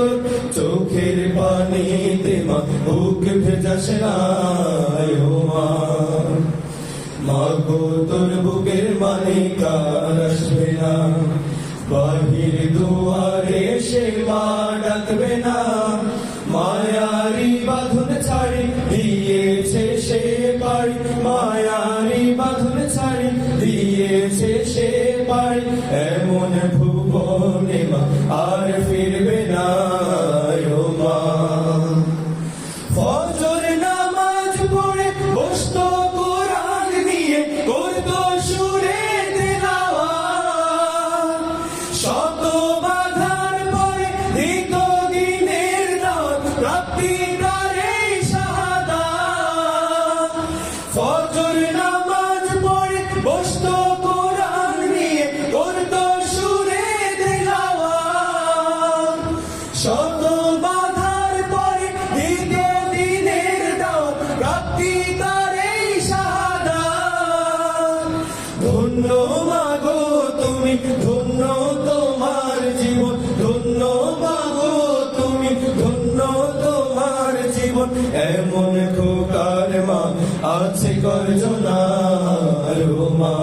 তোর চোখের পানিতে মা বুক ভেজাস না ও মা। মাগো তোর বুকের মানিক আর আসবে না, বাহির দুয়ারে সে মা ডাকবে না। মায়ারি বাঁধন ছাড়ি দিয়েছে সে পাড়ি, মায়ারি বাঁধন ছাড়ি দিয়েছে সে পাড়ি। এমন ভুবনে মা আর ফিরবে না ও মা। ফজর নামাজ পড়ে বসতো কোরআন নিয়ে, করতো সুরে তিলাওয়াত। শত বাধার পরে দিত দিনের রাত, প্রাপ্তি তার এই শাহাদাত। ফজর নামাজ পড়ে বসতো কোরআন নিয়ে, করতো সুরে তিলাওয়াত। শত বাধার পরে দিত দিনের রাত, প্রাপ্তি তার এই শাহাদাত। ধন্য মাগো তুমি, ধন্য তোমার জীবন, ধন্য মাগো তুমি, ধন্য তোমার জীবন। এমন খোকার মা আছে করজনার ও মা।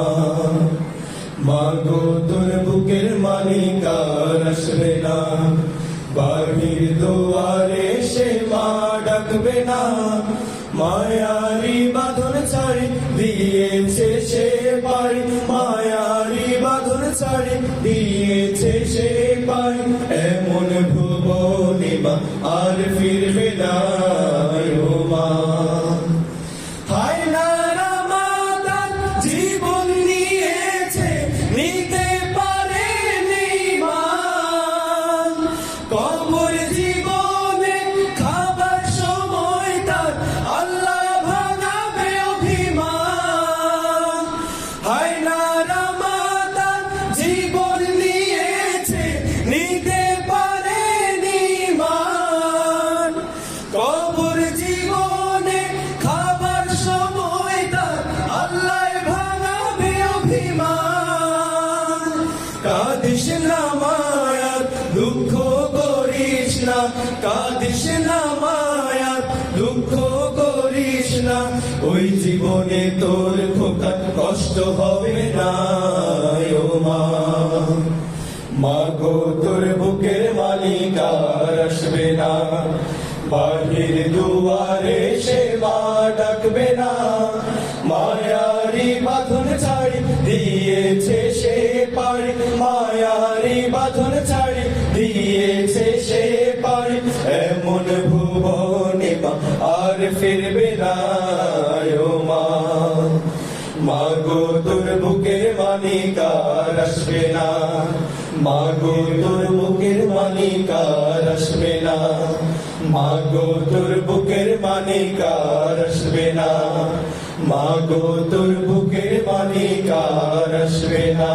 মাগো তোর বুকের মানিক আর আসবে না, বাহির দুয়ারে সে মা ডাকবে না। মায়ারি বাঁধন ছাড়ি দিয়েছে সে পাড়ি, মায়ারি বাঁধন ছাড়ি দিয়েছে সে পাড়ি। এমন ভুবনে মা আর ফিরবে না ও মা। হায় নারা মাতা জীবন নিয়েছে, নিতে পারেনি মা। কবর জীবনে খাবার সময় তার আল্লাহ ভাঙাবে অভিমান। হায় নারা মাতা জীবন নিয়েছে, নিতে পারেনি মান। কবর জীবনে খাবার সময় তার আল্লাহ ভাঙাবে অভিমান। কাঁদিস না মায়ার দুঃখ করিস না, কাঁদিস না মায়ার দুঃখ করিস না। ওই জীবনে তোর খোকা কষ্ট হবে না ও মা। মাগো তোর বুকের মালিক আর আসবে না, বাহির দুয়ারে সে মা ডাকবে না। মায়ারি বাঁধন ছাড়ি দিয়েছে সে পাড়ি, মায়ারি বাঁধন ছাড়ি দিয়েছে সে পাড়ি। এমন ভুবনে মা আর ফিরবে না ও মা। মাগো তোর বুকের মানিক আর আসবে না, মাগো তোর বুকের মানিক আর আসবে না। মাগো তোর বুকের মানিক আর আসবে না, মাগো তোর বুকের মানিক আর আসবে না।